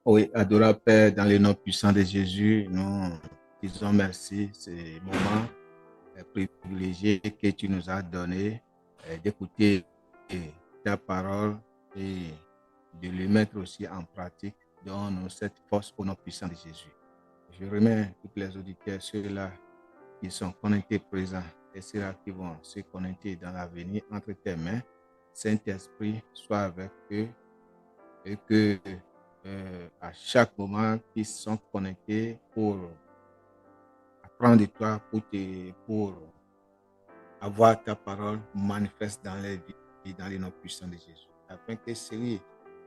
Oui, adorable Père, dans le nom puissant de Jésus, nous disons merci. C'est le moment privilégié que tu nous as donné d'écouter ta parole et de le mettre aussi en pratique. Donne-nous cette force au nom puissant de Jésus. Je remets tous les auditeurs, ceux-là qui sont connectés présents et ceux-là qui vont se connecter dans l'avenir entre tes mains. Saint-Esprit, sois avec eux et que à chaque moment qu'ils sont connectés pour apprendre de toi, pour avoir ta parole manifeste dans les vies, dans les noms puissants de Jésus. Afin que celui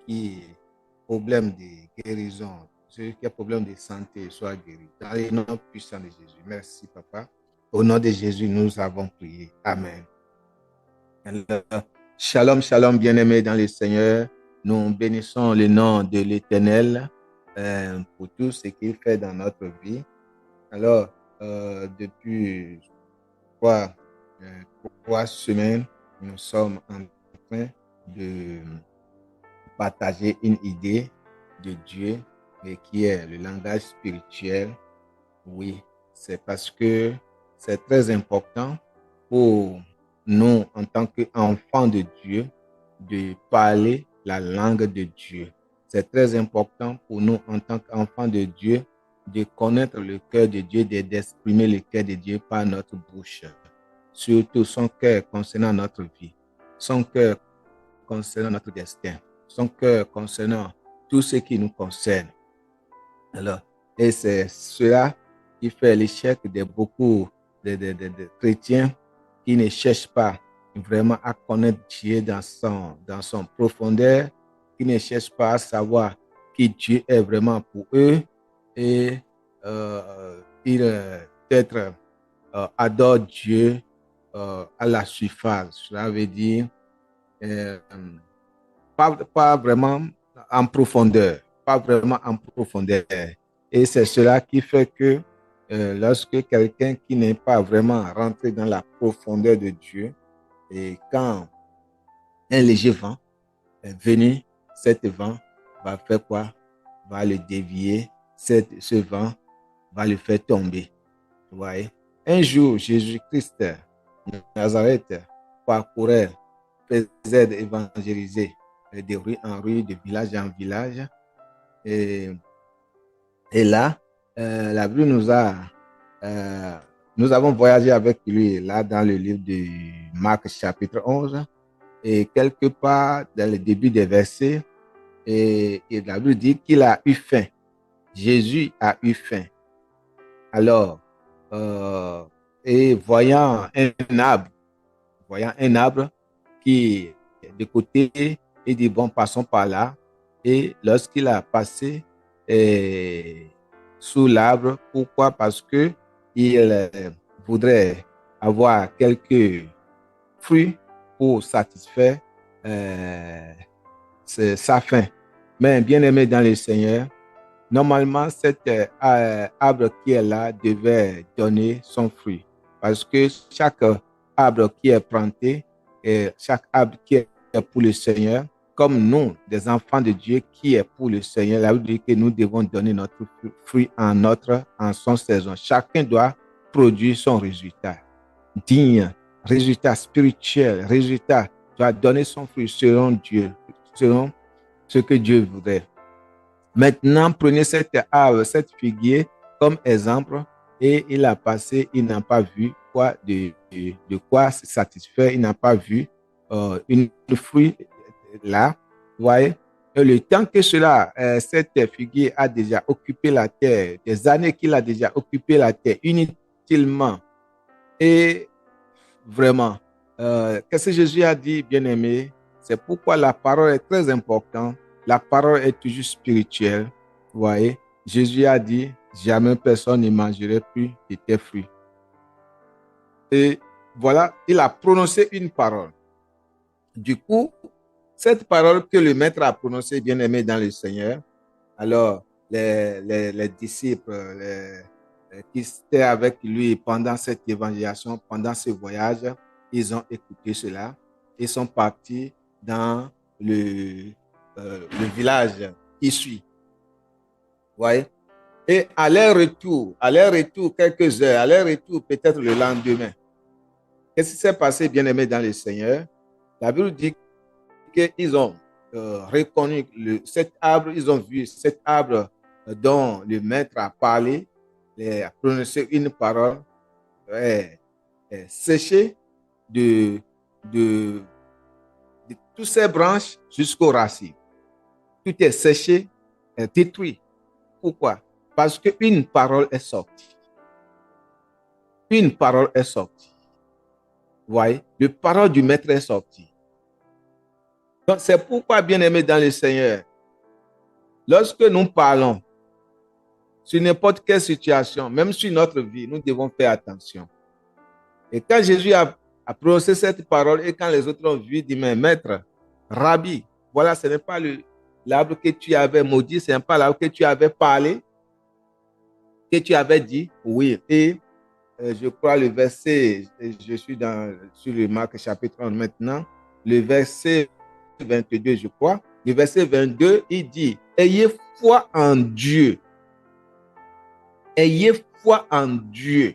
qui a problème de guérison, celui qui a problème de santé soit guéri. Dans les noms puissants de Jésus. Merci, Papa. Au nom de Jésus, nous avons prié. Amen. Alors, shalom, shalom, bien-aimés dans le Seigneur. Nous bénissons le nom de l'Éternel pour tout ce qu'il fait dans notre vie. Alors, depuis trois, euh, 3 semaines, nous sommes en train de partager une idée de Dieu et qui est le langage spirituel. Oui, c'est parce que c'est très important pour nous, en tant qu'enfants de Dieu, de parler la langue de Dieu. C'est très important pour nous, en tant qu'enfants de Dieu, de connaître le cœur de Dieu, d'exprimer le cœur de Dieu par notre bouche. Surtout son cœur concernant notre vie, son cœur concernant notre destin, son cœur concernant tout ce qui nous concerne. Alors, et c'est cela qui fait l'échec de beaucoup de chrétiens qui ne cherchent pas vraiment à connaître Dieu dans son profondeur, qui ne cherchent pas à savoir qui Dieu est vraiment pour eux et ils peut-être adorent Dieu à la surface. Cela veut dire euh, pas vraiment en profondeur, pas vraiment en profondeur. Et c'est cela qui fait que lorsque quelqu'un qui n'est pas vraiment rentré dans la profondeur de Dieu, et quand un léger vent est venu, cet vent va faire quoi? Va le dévier, ce vent va le faire tomber. Vous voyez? Un jour, Jésus-Christ de Nazareth parcourait, faisait évangéliser de rue en rue, de village en village. Et, et là, la Bible euh, nous avons voyagé avec lui là dans le livre de Marc chapitre 11 et quelque part dans le début des versets, et la Bible dit qu'il a eu faim. Jésus a eu faim. Alors, euh, et voyant un arbre qui est de côté, il dit, bon, passons par là. Et lorsqu'il a passé sous l'arbre, pourquoi? Parce que il voudrait avoir quelques fruits pour satisfaire euh, sa faim. Mais bien aimé dans le Seigneur, normalement, cet arbre qui est là devait donner son fruit. Parce que chaque arbre qui est planté, et chaque arbre qui est pour le Seigneur, comme nous, des enfants de Dieu qui est pour le Seigneur, la Bible dit que nous devons donner notre fruit en son saison. Chacun doit produire son résultat digne, résultat spirituel, résultat doit donner son fruit selon Dieu, selon ce que Dieu voudrait. Maintenant, prenez cette arbre, cette figuier comme exemple et il a passé, il n'a pas vu quoi de quoi se satisfaire, il n'a pas vu une fruit là, vous voyez. Et le temps que cela, cette figuier a déjà occupé la terre, des années qu'il a déjà occupé la terre inutilement et vraiment, qu'est-ce que Jésus a dit, bien-aimé? C'est pourquoi la parole est très importante. La parole est toujours spirituelle. Vous voyez, Jésus a dit, jamais personne ne mangerait plus de tes fruits. Et voilà, il a prononcé une parole. Du coup, cette parole que le maître a prononcée, bien-aimé dans le Seigneur, alors les disciples qui étaient avec lui pendant cette évangélisation, pendant ce voyage, ils ont écouté cela. Ils sont partis dans le village qui suit. voyez. Et à leur retour, quelques heures, à leur retour, peut-être le lendemain, qu'est-ce qui s'est passé, bien-aimés dans le Seigneur? La Bible dit qu'ils ont reconnu cet arbre, ils ont vu cet arbre dont le maître a parlé, a prononcé une parole, séché de toutes ces branches jusqu'aux racines. Tout est séché, détruit. Pourquoi? Parce qu'une parole est sortie. Une parole est sortie. Vous voyez? La parole du maître est sortie. Donc, c'est pourquoi, bien-aimés dans le Seigneur, lorsque nous parlons sur n'importe quelle situation, même sur notre vie, nous devons faire attention. Et quand Jésus a prononcé cette parole et quand les autres ont vu, dit, mais maître, Rabbi, voilà, ce n'est pas l'arbre que tu avais maudit, ce n'est pas l'arbre que tu avais parlé, que tu avais dit, oui. Et je crois le verset, je suis sur le Marc chapitre 1 maintenant, le verset 22, je crois. Le verset 22, il dit, ayez foi en Dieu. Ayez foi en Dieu.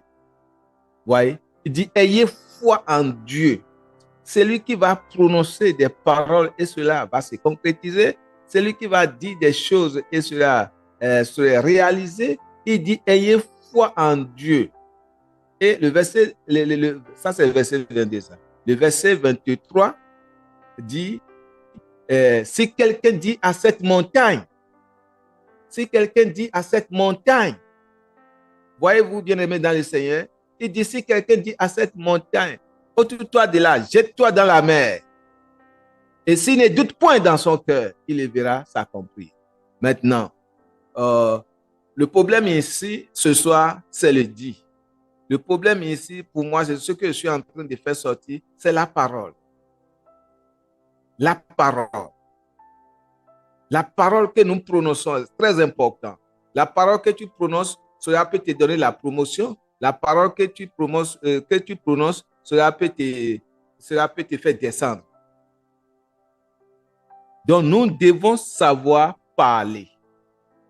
Vous voyez? Il dit, ayez foi en Dieu. C'est lui qui va prononcer des paroles et cela va se concrétiser. C'est lui qui va dire des choses et cela sera réalisé. Il dit, ayez foi en Dieu. Et le verset, ça c'est le verset 22. Ça. Le verset 23 dit, si quelqu'un dit à cette montagne, voyez-vous bien-aimé dans le Seigneur, il dit, si quelqu'un dit à cette montagne, ôte-toi de là, jette-toi dans la mer. Et s'il ne doute point dans son cœur, il le verra s'accomplir. Maintenant, le problème ici, ce soir, c'est le dit. Le problème ici, pour moi, c'est ce que je suis en train de faire sortir, c'est la parole. La parole. La parole que nous prononçons est très importante. La parole que tu prononces, cela peut te donner la promotion. La parole que tu prononces, cela peut te faire descendre. Donc, nous devons savoir parler.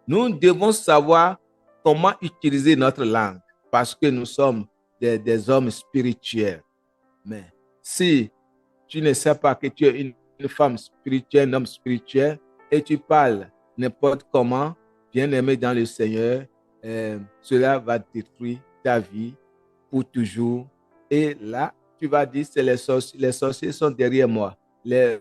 Nous devons savoir comment utiliser notre langue parce que nous sommes des hommes spirituels. Mais si tu ne sais pas que tu es une femme spirituelle, un homme spirituel, et tu parles n'importe comment, bien aimé dans le Seigneur, cela va détruire ta vie pour toujours. Et là, tu vas dire, c'est les sorciers sont derrière moi. Les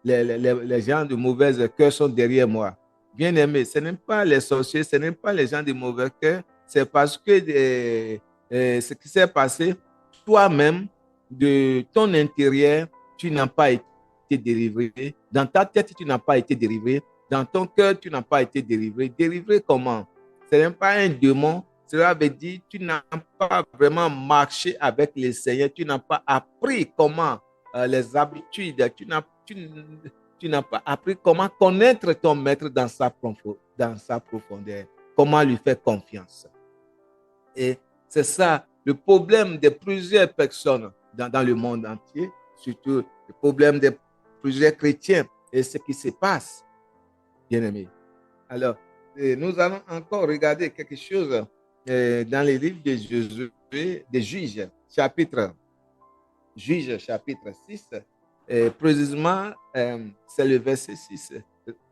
gens de mauvais cœur sont derrière moi. Bien aimé, ce n'est pas les sorciers, ce n'est pas les gens de mauvais cœur, c'est parce que ce qui s'est passé, toi-même, de ton intérieur, tu n'as pas été délivré. Dans ta tête, tu n'as pas été délivré. Dans ton cœur, tu n'as pas été délivré. Délivré comment? Ce n'est pas un démon. Cela veut dire que tu n'as pas vraiment marché avec le Seigneur. Tu n'as pas appris comment les habitudes. Tu n'as pas appris comment connaître ton maître dans sa profondeur. Comment lui faire confiance. Et c'est ça le problème de plusieurs personnes dans le monde entier, surtout le problème de plusieurs chrétiens et ce qui se passe, bien aimé. Alors, nous allons encore regarder quelque chose dans les livres de Jésus, de Juges, chapitre 6, précisément, c'est le verset 6,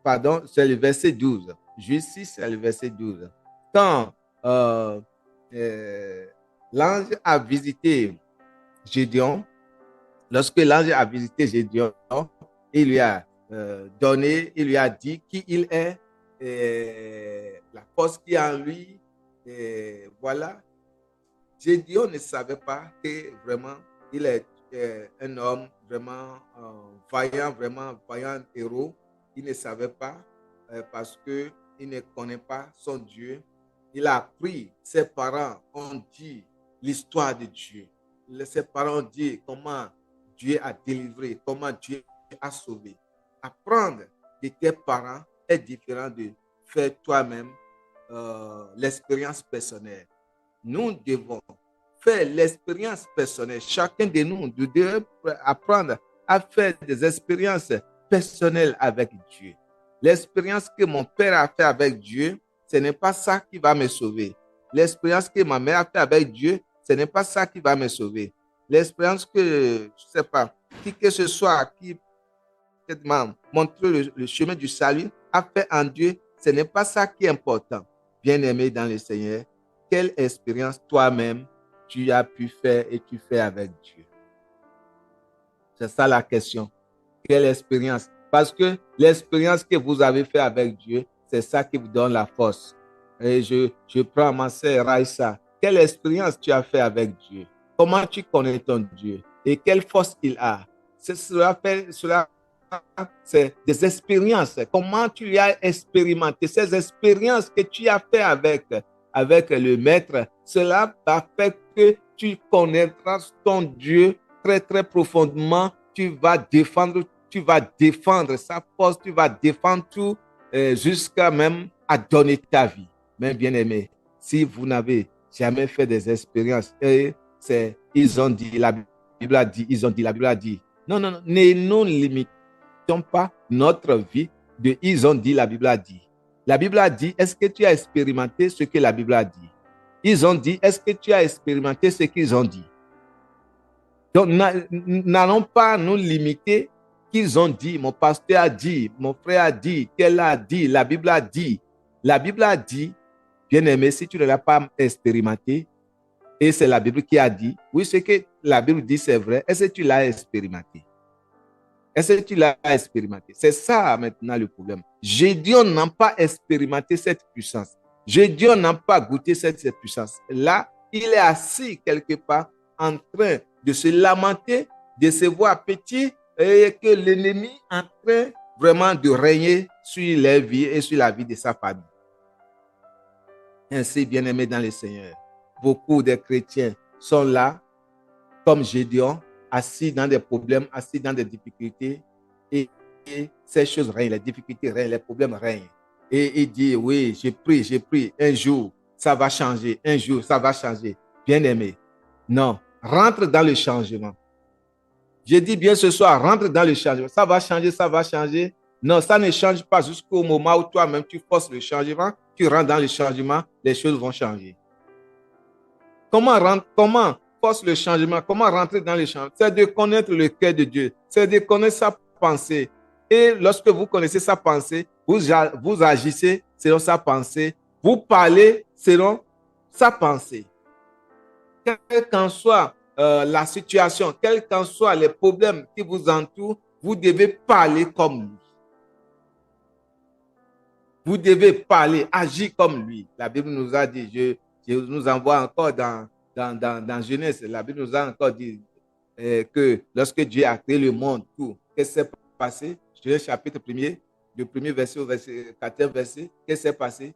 pardon, c'est le verset 12. Juges 6, c'est le verset 12. Quand l'ange a visité Gédéon, lorsque l'ange a visité Gédéon, il lui a donné, il lui a dit qui il est, la force qui est en lui, voilà. Gédéon ne savait pas que vraiment il est un homme vraiment vaillant héros. Il ne savait pas parce qu'il ne connaît pas son Dieu. Il a appris, ses parents ont dit l'histoire de Dieu. Ses parents ont dit comment Dieu a délivré, comment Dieu a sauvé. Apprendre de tes parents est différent de faire toi-même l'expérience personnelle. Nous devons faire l'expérience personnelle. Chacun de nous doit apprendre à faire des expériences personnelles avec Dieu. L'expérience que mon père a fait avec Dieu, ce n'est pas ça qui va me sauver. L'expérience que ma mère a fait avec Dieu, ce n'est pas ça qui va me sauver. L'expérience que, je ne sais pas, qui que ce soit, qui m'a montré le chemin du salut, a fait en Dieu, ce n'est pas ça qui est important. Bien-aimé dans le Seigneur, quelle expérience toi-même tu as pu faire et tu fais avec Dieu? C'est ça la question. Quelle expérience? Parce que l'expérience que vous avez fait avec Dieu, c'est ça qui vous donne la force. Et je prends ma sœur Raïssa. Quelle expérience tu as fait avec Dieu? Comment tu connais ton Dieu? Et quelle force il a? Cela, c'est des expériences. Comment tu as expérimenté ces expériences que tu as fait avec le Maître? Cela va faire que tu connaîtras ton Dieu très, très profondément. Tu vas défendre sa force, tu vas défendre tout jusqu'à même à donner ta vie. Mais bien aimé, si vous n'avez jamais fait des expériences, ils ont dit, la Bible a dit, ils ont dit, la Bible a dit. Non, non, non, ne nous limitons pas notre vie de ils ont dit, la Bible a dit. La Bible a dit, est-ce que tu as expérimenté ce que la Bible a dit? Ils ont dit, est-ce que tu as expérimenté ce qu'ils ont dit? Donc, n'allons pas nous limiter qu'ils ont dit, mon pasteur a dit, mon frère a dit, tel a dit, la Bible a dit. La Bible a dit, bien aimé, si tu ne l'as pas expérimenté, et c'est la Bible qui a dit, oui, ce que la Bible dit, c'est vrai, est-ce que tu l'as expérimenté? Est-ce que tu l'as expérimenté? C'est ça maintenant le problème. Gédéon n'a pas expérimenté cette puissance. Gédéon n'a pas goûté cette puissance. Là, il est assis quelque part en train de se lamenter, de se voir petit et que l'ennemi est en train vraiment de régner sur les vies et sur la vie de sa famille. Ainsi, bien-aimés dans le Seigneur, beaucoup de chrétiens sont là, comme Gédéon, assis dans des problèmes, assis dans des difficultés, et ces choses règnent, les difficultés règnent, les problèmes règnent. Et il dit, oui, j'ai pris, un jour, ça va changer, un jour, ça va changer. Bien-aimé, non, rentre dans le changement. Je dis bien ce soir, rentre dans le changement. Ça va changer, ça va changer. Non, ça ne change pas jusqu'au moment où toi-même tu forces le changement, tu rentres dans le changement, les choses vont changer. Comment force le changement? Comment rentrer dans le changement? C'est de connaître le cœur de Dieu. C'est de connaître sa pensée. Et lorsque vous connaissez sa pensée, vous agissez selon sa pensée. Vous parlez selon sa pensée. Quelle qu'en soit la situation, quels qu'en soient les problèmes qui vous entourent, vous devez parler comme lui. Vous devez parler, agir comme lui. La Bible nous a dit, je nous envoie encore dans Genèse, la Bible nous a encore dit que lorsque Dieu a créé le monde, tout, qu'est-ce qui s'est passé? Genèse chapitre 1er, du premier verset au verset 14 verset, qu'est-ce qui s'est passé?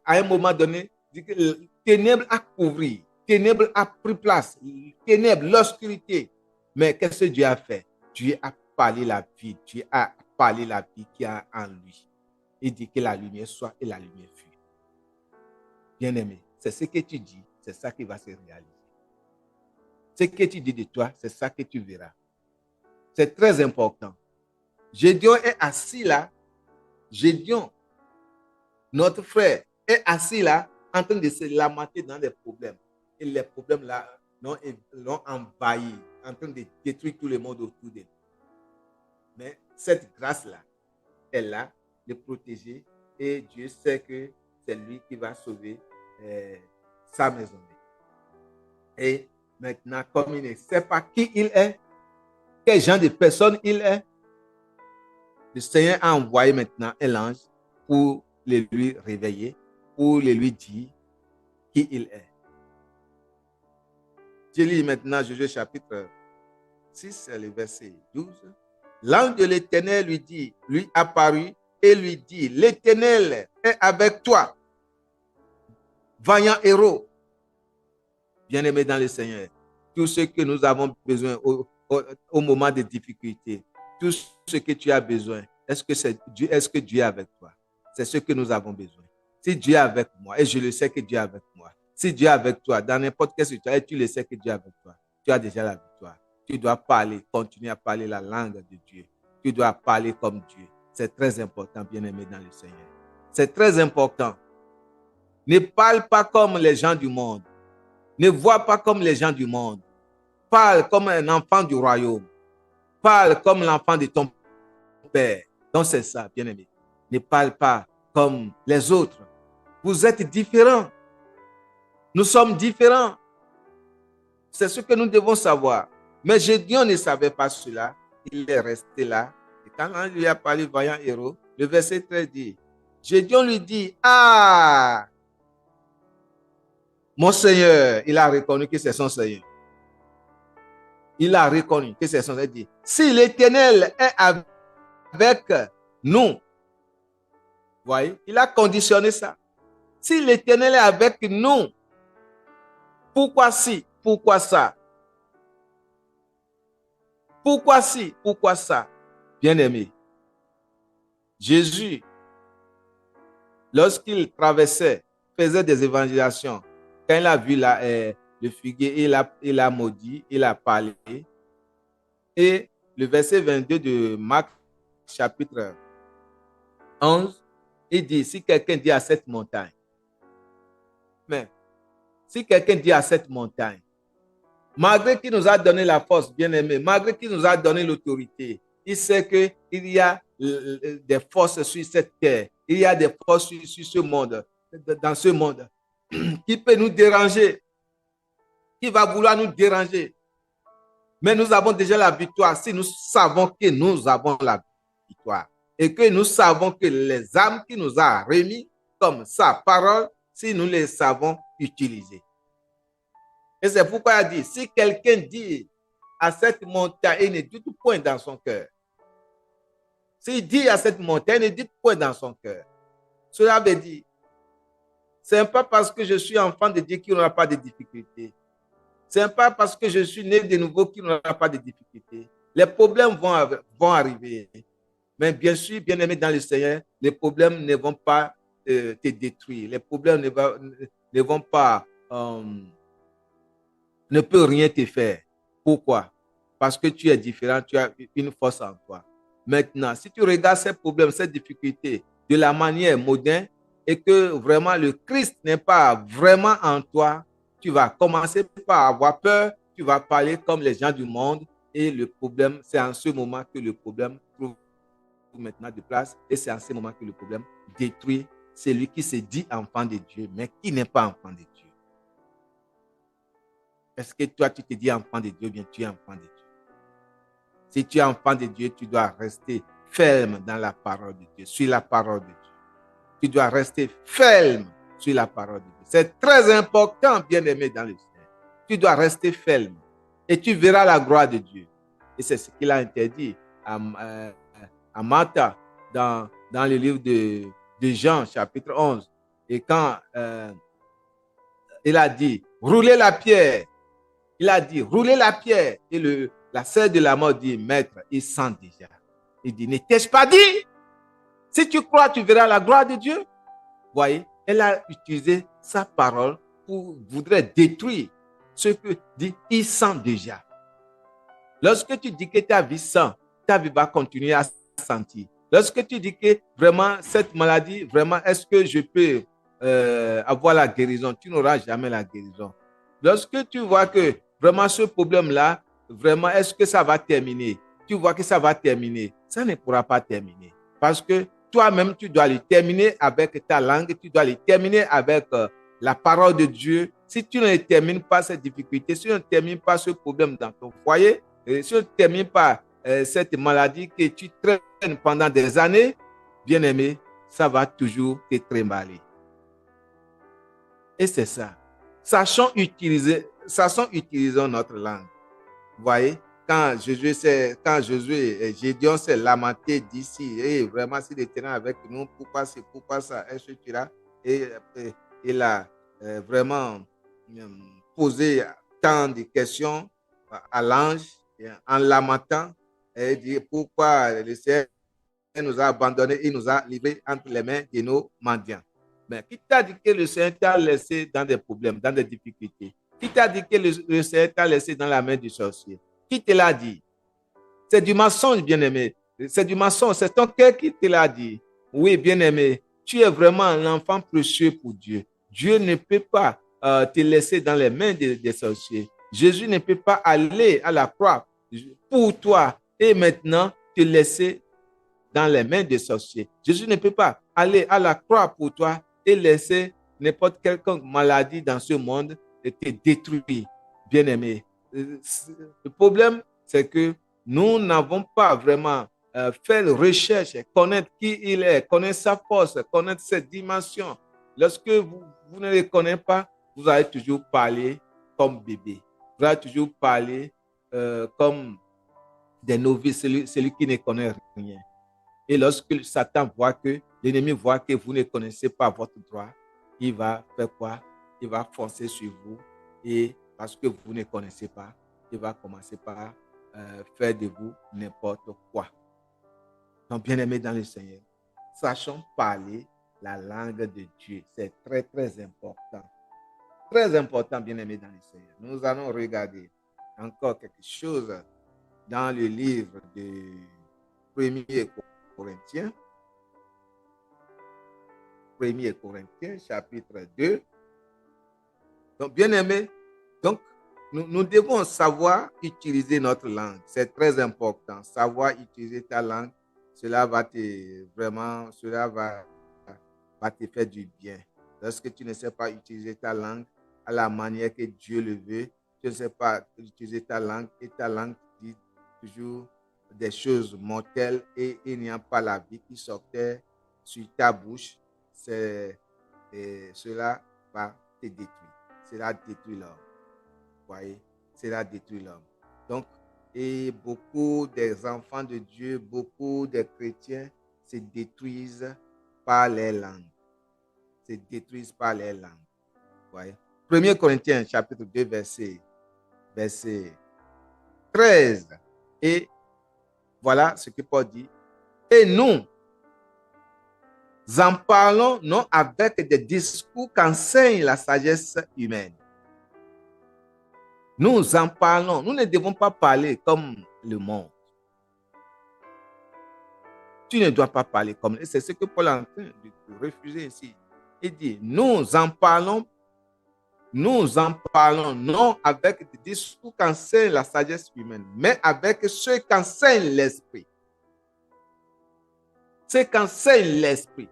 À un moment donné, dit que ténèbres a couvert, ténèbres a pris place, ténèbres, l'obscurité. Mais qu'est-ce que Dieu a fait? Dieu a parlé la vie, Dieu a parlé la vie qu'il y a en lui. Il dit que la lumière soit et la lumière fut. Bien-aimé, c'est ce que tu dis, c'est ça qui va se réaliser. Ce que tu dis de toi, c'est ça que tu verras. C'est très important. Gédéon est assis là. Gédéon, notre frère, est assis là en train de se lamenter dans des problèmes. Et les problèmes là l'ont envahi, en train de détruire tout le monde autour de lui. Mais cette grâce-là est là, de protéger, et Dieu sait que c'est lui qui va sauver sa maison. Et maintenant, comme il ne sait pas qui il est, quel genre de personne il est, le Seigneur a envoyé maintenant un ange pour le lui réveiller, pour le lui dire qui il est. Je lis maintenant Josué chapitre 6, le verset 12. L'ange de l'Éternel lui apparut et lui dit, l'Éternel est avec toi, vaillant héros. Bien-aimé dans le Seigneur, tout ce que nous avons besoin au moment des difficultés, tout ce que tu as besoin, est-ce que Dieu est avec toi? C'est ce que nous avons besoin. Si Dieu est avec moi, et je le sais que Dieu est avec moi, si Dieu est avec toi, dans n'importe quelle situation, tu le sais que Dieu est avec toi, tu as déjà la victoire. Tu dois parler, continuer à parler la langue de Dieu. Tu dois parler comme Dieu. C'est très important, bien-aimé dans le Seigneur. C'est très important. Ne parle pas comme les gens du monde. Ne vois pas comme les gens du monde. Parle comme un enfant du royaume. Parle comme l'enfant de ton Père. Donc c'est ça, bien-aimé. Ne parle pas comme les autres. Vous êtes différents. Nous sommes différents. C'est ce que nous devons savoir. Mais Gédéon ne savait pas cela. Il est resté là. Et quand on lui a parlé, vaillant héros, le verset 13 dit, Gédéon lui dit, ah, mon Seigneur, il a reconnu que c'est son Seigneur. Il a reconnu que c'est son Seigneur. Il dit, si l'Éternel est avec nous, voyez, il a conditionné ça. Si l'Éternel est avec nous, pourquoi si, pourquoi ça? Pourquoi si, pourquoi ça? Bien-aimé, Jésus, lorsqu'il traversait, faisait des évangélisations, quand il a vu le figuier, il a maudit, il a parlé. Et le verset 22 de Marc, chapitre 11, il dit, si quelqu'un dit à cette montagne, mais si quelqu'un dit à cette montagne, malgré qu'il nous a donné la force, bien-aimé, malgré qu'il nous a donné l'autorité, il sait qu'il y a des forces sur cette terre, il y a des forces sur ce monde, dans ce monde, qui peut nous déranger, qui va vouloir nous déranger. Mais nous avons déjà la victoire si nous savons que nous avons la victoire et que nous savons que les âmes qui nous a remis comme sa parole, si nous les savons utiliser. Et c'est pourquoi il dit, si quelqu'un dit à cette montagne, il ne dit point dans son cœur. S'il dit à cette montagne, il ne dit point dans son cœur. Cela veut dire, ce n'est pas parce que je suis enfant de Dieu qu'il n'y aura pas de difficultés. Ce n'est pas parce que je suis né de nouveau qu'il n'y aura pas de difficultés. Les problèmes vont arriver. Mais bien sûr, bien aimé dans le Seigneur, les problèmes ne vont pas te détruire. Les problèmes ne vont pas, ne peuvent rien te faire. Pourquoi? Parce que tu es différent, tu as une force en toi. Maintenant, si tu regardes ces problèmes, ces difficultés de la manière moderne et que vraiment le Christ n'est pas vraiment en toi, tu vas commencer par avoir peur, tu vas parler comme les gens du monde et le problème, c'est en ce moment que le problème trouve maintenant de place et c'est en ce moment que le problème détruit celui qui se dit enfant de Dieu, mais qui n'est pas enfant de Dieu. Est-ce que toi, tu te dis enfant de Dieu, bien tu es enfant de Dieu? Si tu es enfant de Dieu, tu dois rester ferme dans la parole de Dieu, sur la parole de Dieu. Tu dois rester ferme sur la parole de Dieu. C'est très important, bien-aimé dans le Seigneur. Tu dois rester ferme et tu verras la gloire de Dieu. Et c'est ce qu'il a interdit à Martha dans le livre de Jean, chapitre 11. Et quand il a dit, roulez la pierre, il a dit, roulez la pierre. Et la sœur de la mort dit, maître, il sent déjà. Il dit, ne t'ai-je pas dit? Si tu crois, tu verras la gloire de Dieu. Voyez, elle a utilisé sa parole pour voudrait détruire ce que dit, il sent déjà. Lorsque tu dis que ta vie sent, ta vie va continuer à sentir. Lorsque tu dis que vraiment cette maladie, vraiment, est-ce que je peux avoir la guérison? Tu n'auras jamais la guérison. Lorsque tu vois que vraiment ce problème-là, vraiment, est-ce que ça va terminer? Tu vois que ça va terminer. Ça ne pourra pas terminer. Parce que toi-même, tu dois le terminer avec ta langue, tu dois le terminer avec la parole de Dieu. Si tu ne termines pas cette difficulté, si tu ne termines pas ce problème dans ton foyer, si tu ne termines pas cette maladie que tu traînes pendant des années, bien aimé, ça va toujours te trimballer. Et c'est ça. Sachons utiliser notre langue. Vous voyez, quand Josué et Gédéon s'est lamenté d'ici, et vraiment, si l'Éternel avec nous, pourquoi ça, etc. Et il a vraiment posé tant de questions à l'ange en lamentant et dit pourquoi le Seigneur nous a abandonnés, il nous a livrés entre les mains de nos mendiants. Mais qui t'a dit que le Seigneur t'a laissé dans des problèmes, dans des difficultés? Qui t'a dit que le Seigneur t'a laissé dans la main du sorcier? Qui te l'a dit? C'est du mensonge, bien-aimé. C'est du mensonge. C'est ton cœur qui te l'a dit. Oui, bien-aimé, tu es vraiment un enfant précieux pour Dieu. Dieu ne peut pas te laisser dans les mains des sorciers. Jésus ne peut pas aller à la croix pour toi et maintenant te laisser dans les mains des sorciers. Jésus ne peut pas aller à la croix pour toi et laisser n'importe quelle maladie dans ce monde te détruire, bien-aimé. Le problème, c'est que nous n'avons pas vraiment fait recherche, connaître qui il est, connaître sa force, connaître ses dimensions. Lorsque vous ne les connaissez pas, vous allez toujours parler comme bébé. Vous allez toujours parler comme des novices, celui qui ne connaît rien. Et lorsque Satan voit que, l'ennemi voit que vous ne connaissez pas votre droit, il va faire quoi? Il va foncer sur vous et parce que vous ne connaissez pas, il va commencer par faire de vous n'importe quoi. Donc, bien-aimés dans le Seigneur, sachons parler la langue de Dieu. C'est très, très important. Très important, bien-aimés dans le Seigneur. Nous allons regarder encore quelque chose dans le livre de 1er Corinthiens. 1er Corinthiens, chapitre 2. Donc, bien-aimés, donc, nous devons savoir utiliser notre langue. C'est très important. Savoir utiliser ta langue, cela va te faire du bien. Lorsque tu ne sais pas utiliser ta langue à la manière que Dieu le veut, tu ne sais pas utiliser ta langue et ta langue dit toujours des choses mortelles et il n'y a pas la vie qui sortait sur ta bouche, cela va te détruire. Cela détruit l'homme. Voyez, cela détruit l'homme. Donc, et beaucoup des enfants de Dieu, beaucoup des chrétiens se détruisent par les langues. Se détruisent par les langues. Voyez. 1 Corinthiens chapitre 2, verset 13. Et voilà ce que Paul dit. Et nous en parlons non avec des discours qu'enseigne la sagesse humaine. Nous en parlons. Nous ne devons pas parler comme le monde. Tu ne dois pas parler comme... Et c'est ce que Paul est en train de refuser ici. Il dit, nous en parlons non avec des discours qu'enseigne la sagesse humaine, mais avec ceux qu'enseigne l'esprit. C'est qu'enseigne l'esprit.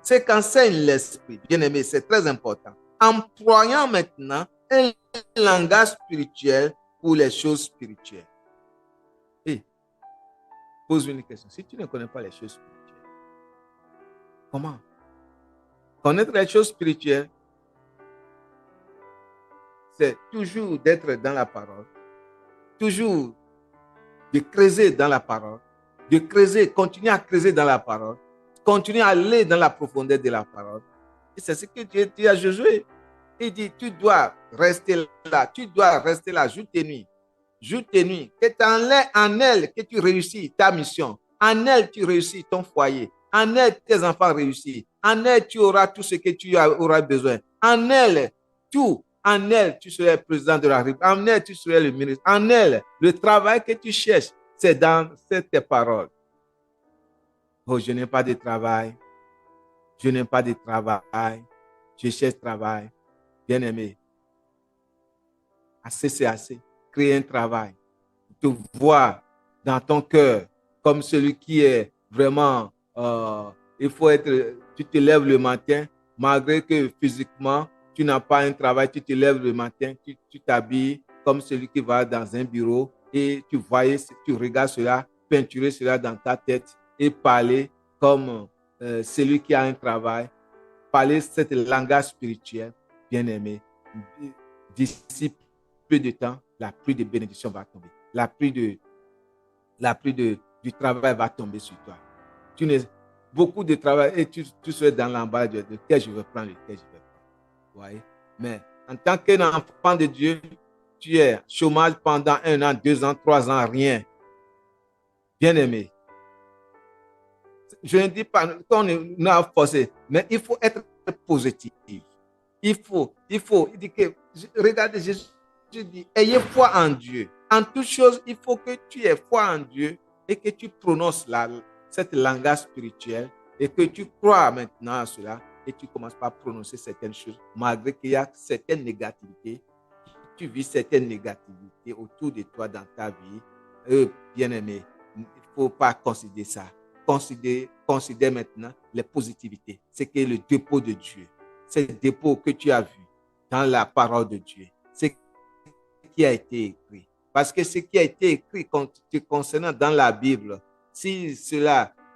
C'est qu'enseigne l'esprit. Bien-aimé, c'est très important. Employant maintenant un langage spirituel pour les choses spirituelles. Et pose une question. Si tu ne connais pas les choses spirituelles, comment? Connaître les choses spirituelles, c'est toujours d'être dans la parole, toujours de creuser dans la parole, de creuser, continuer à creuser dans la parole, continuer à aller dans la profondeur de la parole. Et c'est ce que Dieu dit à Josué. Il dit, tu dois rester là, jour et nuit. Jour et nuit, que tu en elle que tu réussis ta mission. En elle, tu réussis ton foyer. En elle, tes enfants réussissent. En elle, tu auras tout ce que tu auras besoin. En elle, tout. En elle, tu seras le président de la République. En elle, tu seras le ministre. En elle, le travail que tu cherches, c'est dans cette parole. Oh, je n'ai pas de travail. Je n'ai pas de travail. Je cherche travail. Bien-aimé, assez c'est assez. Crée un travail. Te voir dans ton cœur comme celui qui est vraiment, il faut être, tu te lèves le matin, malgré que physiquement, tu n'as pas un travail, tu te lèves le matin, tu t'habilles comme celui qui va dans un bureau et tu regardes cela, peinturer cela dans ta tête et parler comme celui qui a un travail, parler cette langage spirituel, bien-aimé. D'ici peu de temps, la pluie de bénédiction va tomber. La pluie du travail va tomber sur toi. Beaucoup de travail et tu seras dans l'embarras de lequel je vais prendre, lequel je vais prendre. Voyez? Mais en tant qu'enfant de Dieu, tu es chômage pendant 1 an, 2 ans, 3 ans, rien. Bien-aimé. Je ne dis pas qu'on est à forcer, mais il faut être positif. Il dit que, regardez, Jésus dit, ayez foi en Dieu. En toute chose, il faut que tu aies foi en Dieu et que tu prononces cette langage spirituel et que tu crois maintenant à cela et tu commences par prononcer certaines choses, malgré qu'il y a certaines négativités, tu vis certaines négativités autour de toi dans ta vie, bien-aimé, il ne faut pas considérer ça. Considère maintenant les positivités. C'est que le dépôt de Dieu, c'est le dépôt que tu as vu dans la parole de Dieu, c'est ce qui a été écrit. Parce que ce qui a été écrit concernant dans la Bible, si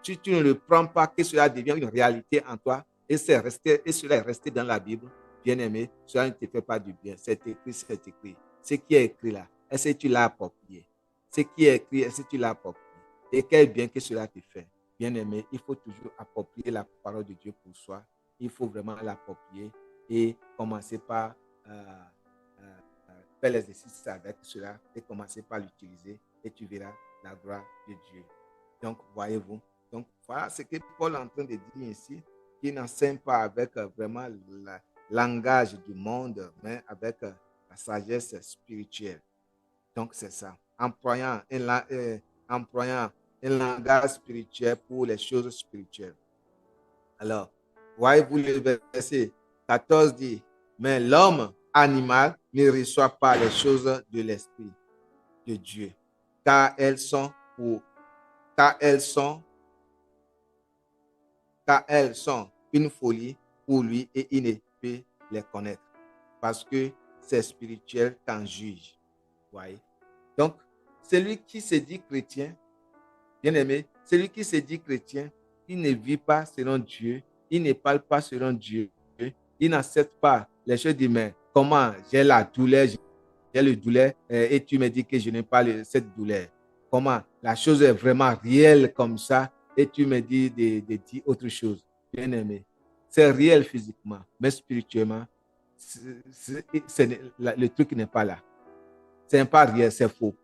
tu ne le prends pas, que cela devient une réalité en toi, et cela est resté dans la Bible, bien-aimé, cela ne te fait pas du bien. C'est écrit, c'est écrit. Ce qui est écrit là, est-ce que tu l'as approprié? Ce qui est écrit, est-ce que tu l'as approprié? Et quel bien que cela te fait. Bien-aimé, il faut toujours approprier la parole de Dieu pour soi. Il faut vraiment l'approprier et commencer par faire l'exercice avec cela et commencer par l'utiliser et tu verras la gloire de Dieu. Donc, voyez-vous. Donc, voilà ce que Paul est en train de dire ici, qui n'enseigne pas avec vraiment le langage du monde, mais avec la sagesse spirituelle. Donc, c'est ça. Employant un langage spirituel pour les choses spirituelles. Alors, voyez-vous, le verset 14 dit, mais l'homme animal ne reçoit pas les choses de l'esprit de Dieu, car elles sont une folie pour lui et il ne peut les connaître parce que c'est spirituel qu'en juge. Voyez? Donc, celui qui se dit chrétien, bien aimé, celui qui se dit chrétien, il ne vit pas selon Dieu, il ne parle pas selon Dieu, il n'accepte pas les choses d'humain. Comment j'ai la douleur, j'ai le douleur et tu me dis que je n'ai pas cette douleur. Comment la chose est vraiment réelle comme ça et tu me dis de dire autre chose. Bien aimé, c'est réel physiquement, mais spirituellement, le truc n'est pas là. C'est pas réel, c'est faux.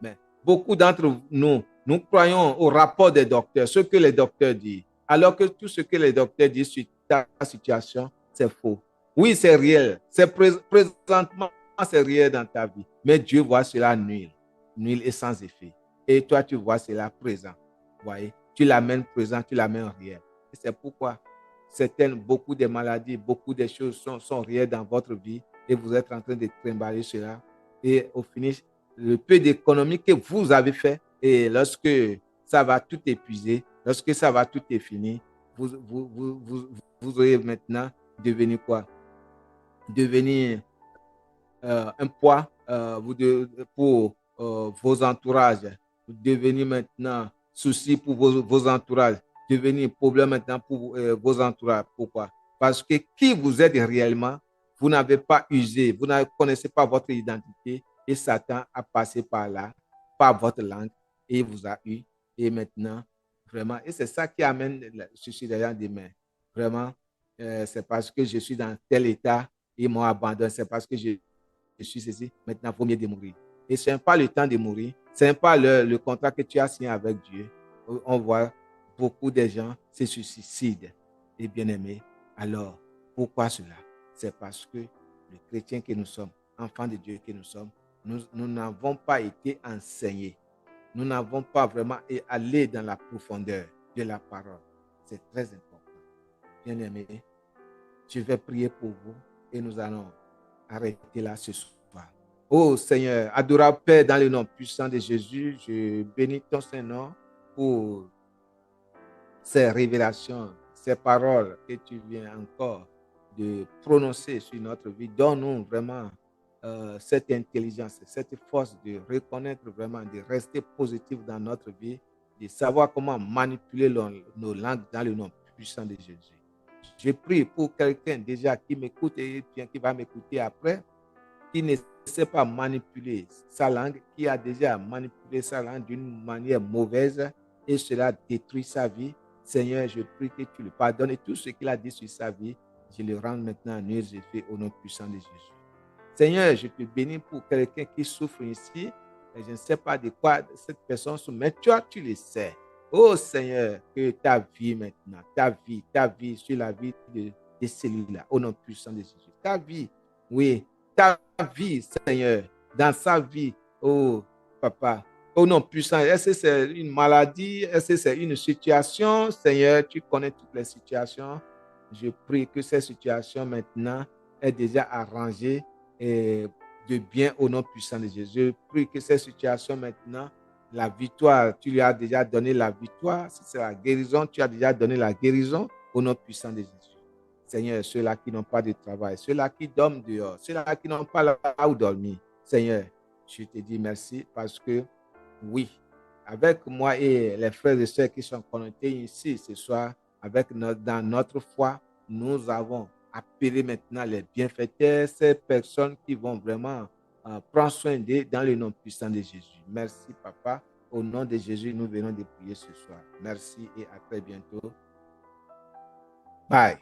Mais beaucoup d'entre nous, nous croyons au rapport des docteurs, ce que les docteurs disent, alors que tout ce que les docteurs disent sur ta situation, c'est faux. Oui, c'est réel. C'est présentement, c'est réel dans ta vie. Mais Dieu voit cela nul et sans effet. Et toi, tu vois cela présent. Voyez, tu l'amènes présent, tu l'amènes réel. Et c'est pourquoi beaucoup de maladies, beaucoup de choses sont réelles dans votre vie et vous êtes en train de trimballer cela. Et au finish, le peu d'économie que vous avez fait et lorsque ça va tout épuiser, lorsque ça va tout est fini, vous aurez maintenant devenu quoi? Devenir un poids pour vos entourages, devenir maintenant souci pour vos entourages, devenir problème maintenant pour vos entourages. Pourquoi? Parce que qui vous êtes réellement, vous n'avez pas usé, vous ne connaissez pas votre identité et Satan a passé par là, par votre langue et vous a eu. Et maintenant, vraiment, et c'est ça qui amène ceci derrière des mains. Vraiment, c'est parce que je suis dans tel état, ils m'ont abandonné, c'est parce que je suis ceci, maintenant, il vaut mieux de mourir. Et ce n'est pas le temps de mourir, ce n'est pas le contrat que tu as signé avec Dieu. On voit beaucoup de gens se suicident. Et bien aimés, alors, pourquoi cela? C'est parce que le chrétien que nous sommes, enfants de Dieu que nous sommes, nous n'avons pas été enseignés. Nous n'avons pas vraiment allé dans la profondeur de la parole. C'est très important. Bien aimés, je vais prier pour vous et nous allons arrêter là ce soir. Oh Seigneur, adorable Père, dans le nom puissant de Jésus, je bénis ton Saint-Nom pour ces révélations, ces paroles que tu viens encore de prononcer sur notre vie. Donne-nous vraiment cette intelligence, cette force de reconnaître vraiment, de rester positif dans notre vie, de savoir comment manipuler nos langues dans le nom puissant de Jésus. Je prie pour quelqu'un déjà qui m'écoute et bien qui va m'écouter après, qui ne sait pas manipuler sa langue, qui a déjà manipulé sa langue d'une manière mauvaise et cela détruit sa vie. Seigneur, je prie que tu le pardonnes et tout ce qu'il a dit sur sa vie, je le rends maintenant nul effet au nom puissant de Jésus. Seigneur, je te bénis pour quelqu'un qui souffre ici et je ne sais pas de quoi cette personne souffre, mais toi, tu le sais. Oh Seigneur, que ta vie maintenant, ta vie sur la vie de celui-là, au nom puissant de Jésus. Ta vie, oui, ta vie, Seigneur, dans sa vie, oh Papa, Au nom puissant, est-ce que c'est une maladie? Est-ce que c'est une situation? Seigneur, tu connais toutes les situations. Je prie que cette situation maintenant est déjà arrangée et de bien au nom puissant de Jésus. Je prie que cette situation maintenant, la victoire, tu lui as déjà donné la victoire. Si c'est la guérison, tu as déjà donné la guérison au nom puissant de Jésus. Seigneur, ceux-là qui n'ont pas de travail, ceux-là qui dorment dehors, ceux-là qui n'ont pas là où dormir. Seigneur, je te dis merci parce que oui, avec moi et les frères et sœurs qui sont connectés ici ce soir, dans notre foi, nous avons appelé maintenant les bienfaiteurs, ces personnes qui vont vraiment prendre soin d'eux dans le nom puissant de Jésus. Merci, Papa. Au nom de Jésus, nous venons de prier ce soir. Merci et à très bientôt. Bye.